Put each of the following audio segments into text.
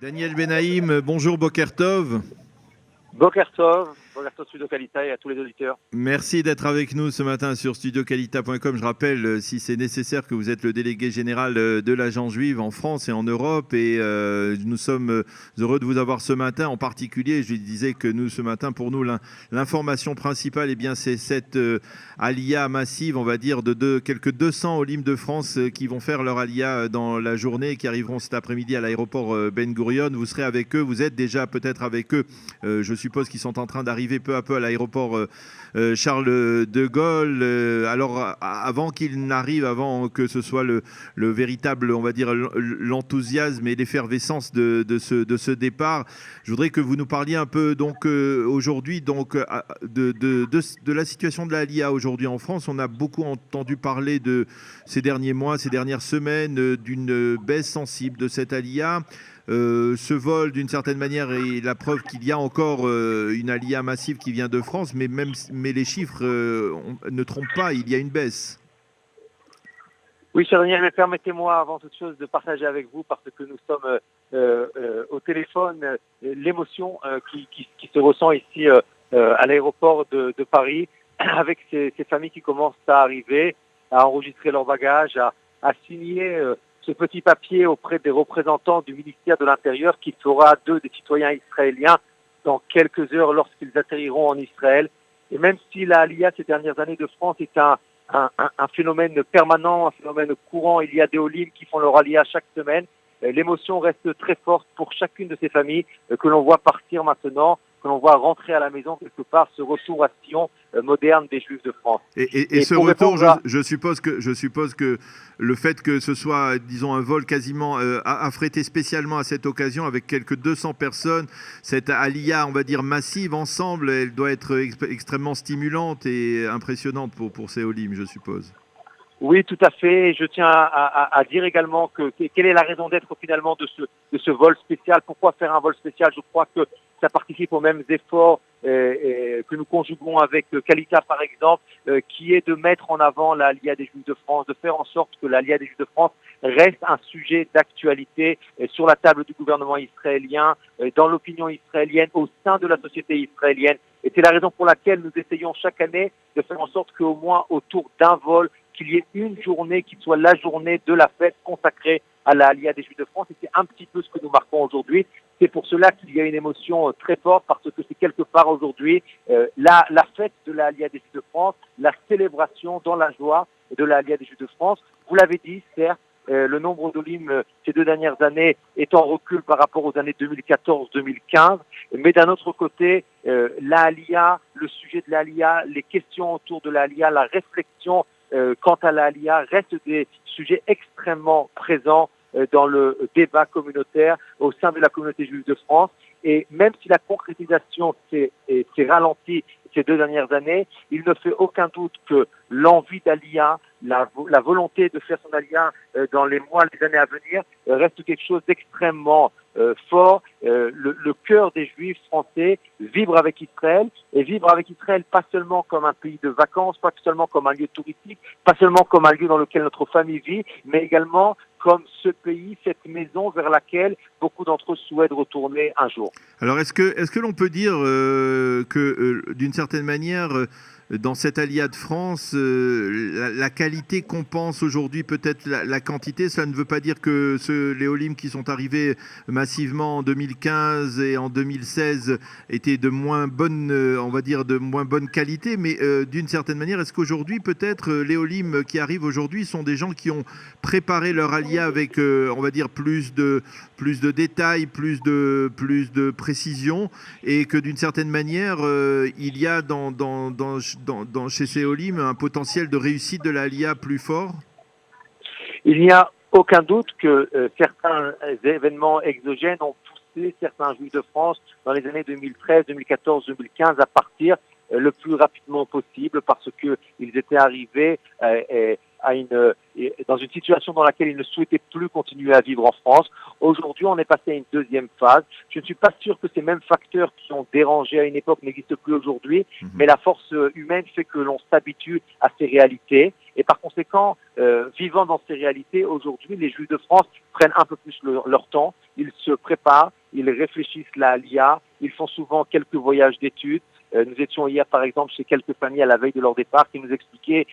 Daniel Benaïm, bonjour Boker Tov. Boker Tov Studio Kalita et à tous les auditeurs. Merci d'être avec nous ce matin sur studiokalita.com. Je rappelle, si c'est nécessaire, que vous êtes le délégué général de l'Agence juive en France et en Europe. Et nous sommes heureux de vous avoir ce matin. En particulier, je disais que nous, ce matin, pour nous, l'information principale, eh bien, c'est cette alia massive, on va dire, de quelques 200 Olim de France qui vont faire leur alia dans la journée et qui arriveront cet après-midi à l'aéroport Ben Gurion. Vous serez avec eux, vous êtes déjà peut-être avec eux. Je suppose qu'ils sont en train d'arriver peu à peu à l'aéroport Charles de Gaulle. Alors avant qu'ils n'arrivent, avant que ce soit le véritable, on va dire, l'enthousiasme et l'effervescence de ce départ, je voudrais que vous nous parliez un peu donc aujourd'hui donc de la situation de la Aliyah aujourd'hui en France. On a beaucoup entendu parler de ces derniers mois, ces dernières semaines, d'une baisse sensible de cette Aliyah. Ce vol, d'une certaine manière, est la preuve qu'il y a encore une alia massive qui vient de France, mais les chiffres ne trompent pas, il y a une baisse. Oui, cher Daniel, mais permettez-moi avant toute chose de partager avec vous, parce que nous sommes au téléphone, l'émotion qui se ressent ici à l'aéroport de Paris, avec ces familles qui commencent à arriver, à enregistrer leurs bagages, à signer ce petit papier auprès des représentants du ministère de l'Intérieur qui fera d'eux des citoyens israéliens dans quelques heures lorsqu'ils atterriront en Israël. Et même si la Aliyah ces dernières années de France est un phénomène permanent, un phénomène courant, il y a des Olim qui font leur Aliyah chaque semaine, l'émotion reste très forte pour chacune de ces familles que l'on voit partir maintenant, que l'on voit rentrer à la maison quelque part, ce retour à Sion moderne des Juifs de France. Et ce retour, je suppose que le fait que ce soit, disons, un vol quasiment affrété spécialement à cette occasion avec quelques 200 personnes, cette aliyah, on va dire, massive ensemble, elle doit être extrêmement stimulante et impressionnante pour ces Olim, je suppose. Oui, tout à fait. Je tiens à dire également quelle est la raison d'être finalement de ce vol spécial. Pourquoi faire un vol spécial? Je crois que ça participe aux mêmes efforts que nous conjuguons avec Kalita, par exemple, qui est de mettre en avant la Aliyah des Juifs de France, de faire en sorte que la Aliyah des Juifs de France reste un sujet d'actualité sur la table du gouvernement israélien, dans l'opinion israélienne, au sein de la société israélienne. Et c'est la raison pour laquelle nous essayons chaque année de faire en sorte qu'au moins autour d'un vol, qu'il y ait une journée qui soit la journée de la fête consacrée à la Aliyah des Juifs de France. Et c'est un petit peu ce que nous marquons aujourd'hui. C'est pour cela qu'il y a une émotion très forte, parce que c'est quelque part aujourd'hui la fête de la Aliyah des Juifs de France, la célébration dans la joie de la Aliyah des Juifs de France. Vous l'avez dit, certes, le nombre d'Olim ces 2 dernières années est en recul par rapport aux années 2014-2015, mais d'un autre côté, la Aliyah, le sujet de la Aliyah, les questions autour de la Aliyah, la réflexion quant à la Aliyah restent des sujets extrêmement présents dans le débat communautaire au sein de la communauté juive de France. Et même si la concrétisation s'est ralentie ces 2 dernières années, il ne fait aucun doute que l'envie d'Aliyah, la volonté de faire son Aliyah dans les mois, les années à venir, reste quelque chose d'extrêmement fort. Le cœur des Juifs français vibre avec Israël, et vivre avec Israël pas seulement comme un pays de vacances, pas seulement comme un lieu touristique, pas seulement comme un lieu dans lequel notre famille vit, mais également comme ce pays, cette maison vers laquelle beaucoup d'entre eux souhaitent retourner un jour. Alors est-ce que l'on peut dire que d'une certaine manière, dans cette Aliyah de France, la qualité compense aujourd'hui peut-être la quantité? Cela ne veut pas dire que les Olim qui sont arrivés massivement en 2015 et en 2016 étaient de moins bonne, on va dire, de moins bonne qualité, mais d'une certaine manière, est-ce qu'aujourd'hui peut-être les Olim qui arrivent aujourd'hui sont des gens qui ont préparé leur Aliyah avec, on va dire, plus de détails, plus de précision, et que d'une certaine manière, il y a chez ces Olim un potentiel de réussite de la Aliyah plus fort? Il n'y a aucun doute que certains événements exogènes ont poussé certains Juifs de France dans les années 2013, 2014, 2015 à partir le plus rapidement possible, parce qu'ils étaient arrivés dans une situation dans laquelle ils ne souhaitaient plus continuer à vivre en France. Aujourd'hui, on est passé à une deuxième phase. Je ne suis pas sûr que ces mêmes facteurs qui ont dérangé à une époque n'existent plus aujourd'hui, mais la force humaine fait que l'on s'habitue à ces réalités. Et par conséquent, vivant dans ces réalités, aujourd'hui, les Juifs de France prennent un peu plus leur temps. Ils se préparent, ils réfléchissent la Aliyah, ils font souvent quelques voyages d'études. Nous étions hier, par exemple, chez quelques familles à la veille de leur départ qui nous expliquaient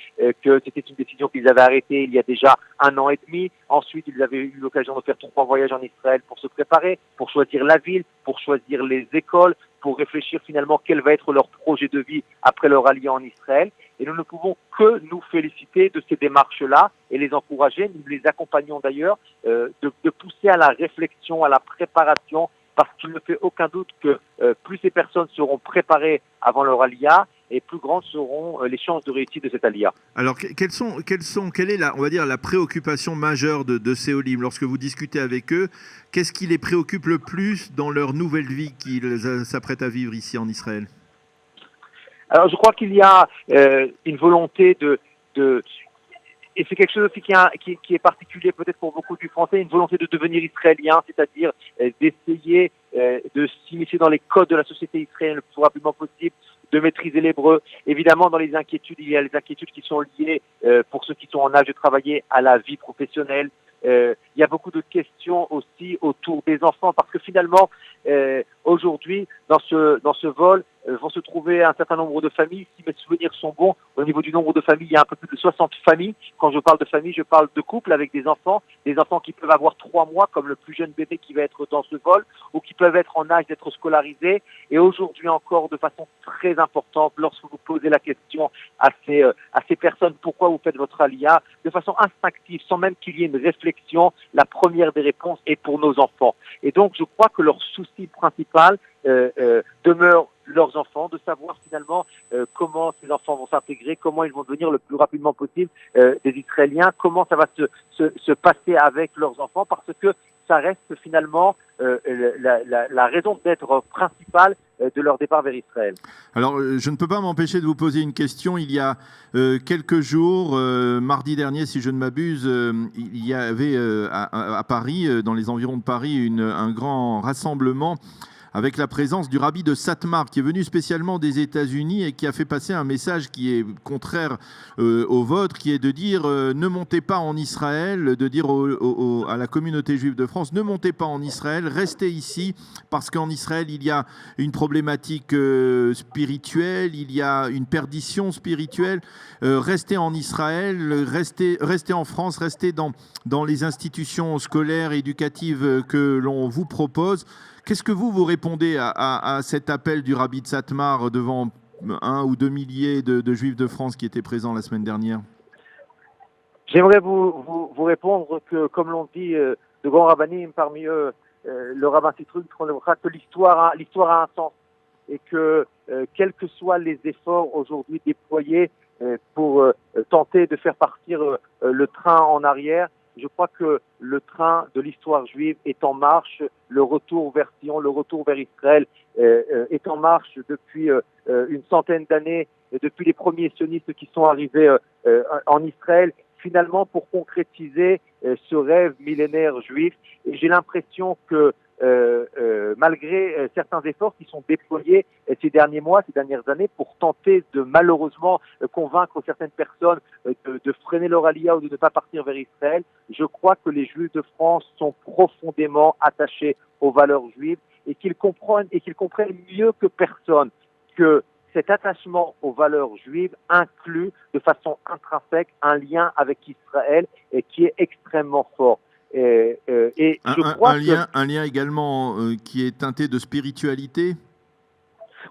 que c'était une décision qu'ils avaient arrêtée il y a déjà 1 an et demi. Ensuite, ils avaient eu l'occasion de faire 3 voyages en Israël pour se préparer, pour choisir la ville, pour choisir les écoles, pour réfléchir finalement quel va être leur projet de vie après leur alliance en Israël. Et nous ne pouvons que nous féliciter de ces démarches-là et les encourager. Nous les accompagnons d'ailleurs de pousser à la réflexion, à la préparation, parce qu'il ne fait aucun doute que plus ces personnes seront préparées avant leur aliyah, et plus grandes seront les chances de réussite de cette aliyah. Alors, quelle est la préoccupation majeure de ces Olim lorsque vous discutez avec eux? Qu'est-ce qui les préoccupe le plus dans leur nouvelle vie qu'ils s'apprêtent à vivre ici en Israël? Alors, je crois qu'il y a une volonté et c'est quelque chose aussi qui est particulier peut-être pour beaucoup du français, une volonté de devenir israélien, c'est-à-dire d'essayer de s'initier dans les codes de la société israélienne le plus rapidement possible, de maîtriser l'hébreu. Évidemment, dans les inquiétudes, il y a les inquiétudes qui sont liées, pour ceux qui sont en âge de travailler, à la vie professionnelle. Il y a beaucoup de questions aussi autour des enfants, parce que finalement, aujourd'hui, dans ce vol, vont se trouver un certain nombre de familles. Si mes souvenirs sont bons, au niveau du nombre de familles, il y a un peu plus de 60 familles. Quand je parle de famille, je parle de couples avec des enfants qui peuvent avoir 3 mois, comme le plus jeune bébé qui va être dans ce vol, ou qui peuvent être en âge d'être scolarisés. Et aujourd'hui encore, de façon très importante, lorsque vous posez la question à ces personnes, pourquoi vous faites votre aliyah, de façon instinctive, sans même qu'il y ait une réflexion, la première des réponses est pour nos enfants. Et donc, je crois que leur souci principal demeure leurs enfants, de savoir finalement comment ces enfants vont s'intégrer, comment ils vont devenir le plus rapidement possible des Israéliens, comment ça va se passer avec leurs enfants, parce que ça reste finalement la raison d'être principale de leur départ vers Israël. Alors, je ne peux pas m'empêcher de vous poser une question. Il y a quelques jours, mardi dernier, si je ne m'abuse, il y avait à Paris, dans les environs de Paris, un grand rassemblement avec la présence du rabbi de Satmar, qui est venu spécialement des États-Unis et qui a fait passer un message qui est contraire au vôtre, qui est de dire ne montez pas en Israël, de dire à la communauté juive de France, ne montez pas en Israël, restez ici, parce qu'en Israël, il y a une problématique spirituelle, il y a une perdition spirituelle. Restez en Israël, restez en France, restez dans les institutions scolaires, éducatives que l'on vous propose. Qu'est-ce que vous répondez à cet appel du rabbi de Satmar devant 1 ou 2 milliers de Juifs de France qui étaient présents la semaine dernière? J'aimerais vous répondre que, comme l'ont dit de grands rabbinim, parmi eux le rabbin Citroën, que l'histoire a un sens, et que quels que soient les efforts aujourd'hui déployés pour tenter de faire partir le train en arrière, je crois que le train de l'histoire juive est en marche. Le retour vers Sion, le retour vers Israël est en marche depuis une centaine d'années, depuis les premiers sionistes qui sont arrivés en Israël, finalement pour concrétiser ce rêve millénaire juif. Et j'ai l'impression que malgré certains efforts qui sont déployés ces derniers mois, ces dernières années, pour tenter de malheureusement convaincre certaines personnes de freiner leur aliyah ou de ne pas partir vers Israël, je crois que les Juifs de France sont profondément attachés aux valeurs juives et qu'ils comprennent mieux que personne que cet attachement aux valeurs juives inclut de façon intrinsèque un lien avec Israël et qui est extrêmement fort. Un lien également qui est teinté de spiritualité.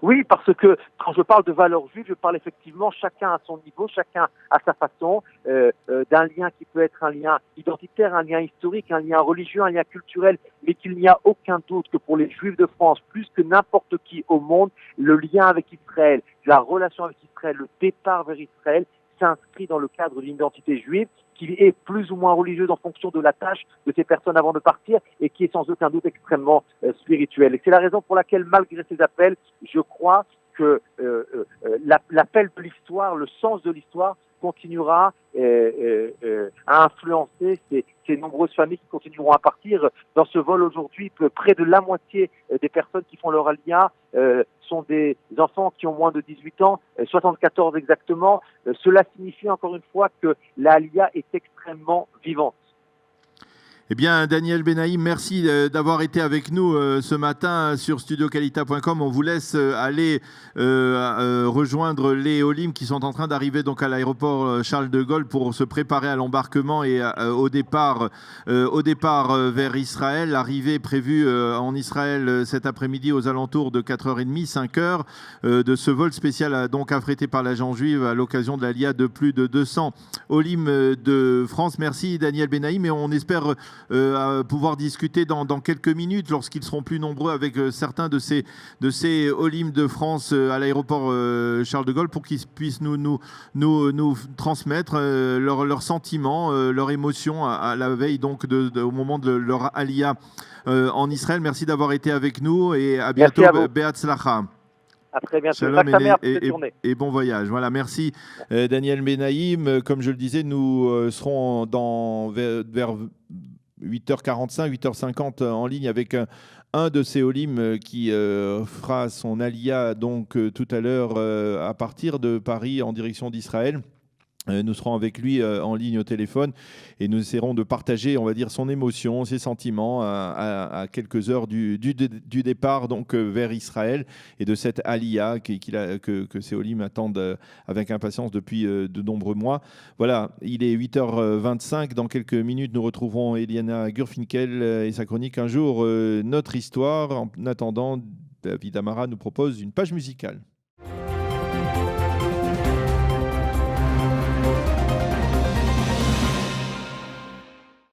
Oui, parce que quand je parle de valeurs juives, je parle effectivement chacun à son niveau, chacun à sa façon, d'un lien qui peut être un lien identitaire, un lien historique, un lien religieux, un lien culturel, mais qu'il n'y a aucun doute que pour les Juifs de France, plus que n'importe qui au monde, le lien avec Israël, la relation avec Israël, le départ vers Israël s'inscrit dans le cadre d'une identité juive qui est plus ou moins religieuse en fonction de la tâche de ces personnes avant de partir et qui est sans aucun doute extrêmement spirituelle. Et c'est la raison pour laquelle, malgré ces appels, je crois que l'appel de l'histoire, le sens de l'histoire, continuera à influencer ces nombreuses familles qui continueront à partir. Dans ce vol aujourd'hui, près de la moitié des personnes qui font leur aliyah sont des enfants qui ont moins de 18 ans, 74 exactement. Cela signifie encore une fois que la Aliyah est extrêmement vivante. Eh bien, Daniel Benaïm, merci d'avoir été avec nous ce matin sur studiocalita.com. On vous laisse aller rejoindre les Olim qui sont en train d'arriver donc à l'aéroport Charles de Gaulle pour se préparer à l'embarquement et au départ vers Israël. L'arrivée prévue en Israël cet après-midi aux alentours de 4h30, 5h de ce vol spécial donc affrété par l'agent juive à l'occasion de l'Aliyah de plus de 200 Olim de France. Merci Daniel Benaïm et on espère à pouvoir discuter dans quelques minutes lorsqu'ils seront plus nombreux avec certains de ces Olim de France à l'aéroport Charles de Gaulle pour qu'ils puissent nous transmettre leurs sentiments, leurs émotions à la veille donc au moment de leur Aliyah en Israël. Merci d'avoir été avec nous et à bientôt. Be'atzlacha. À très bientôt. Shalom et bon voyage. Voilà, merci Daniel Benaïm. Comme je le disais, nous serons vers 8h45, 8h50 en ligne avec un de ces Olim qui fera son Aliyah donc tout à l'heure à partir de Paris en direction d'Israël. Nous serons avec lui en ligne au téléphone et nous essaierons de partager, on va dire, son émotion, ses sentiments à quelques heures du départ donc vers Israël et de cette Aliyah que ces Olim attendent avec impatience depuis de nombreux mois. Voilà, il est 8h25. Dans quelques minutes, nous retrouverons Eliana Gurfinkel et sa chronique Un jour, notre histoire. En attendant, David Amara nous propose une page musicale.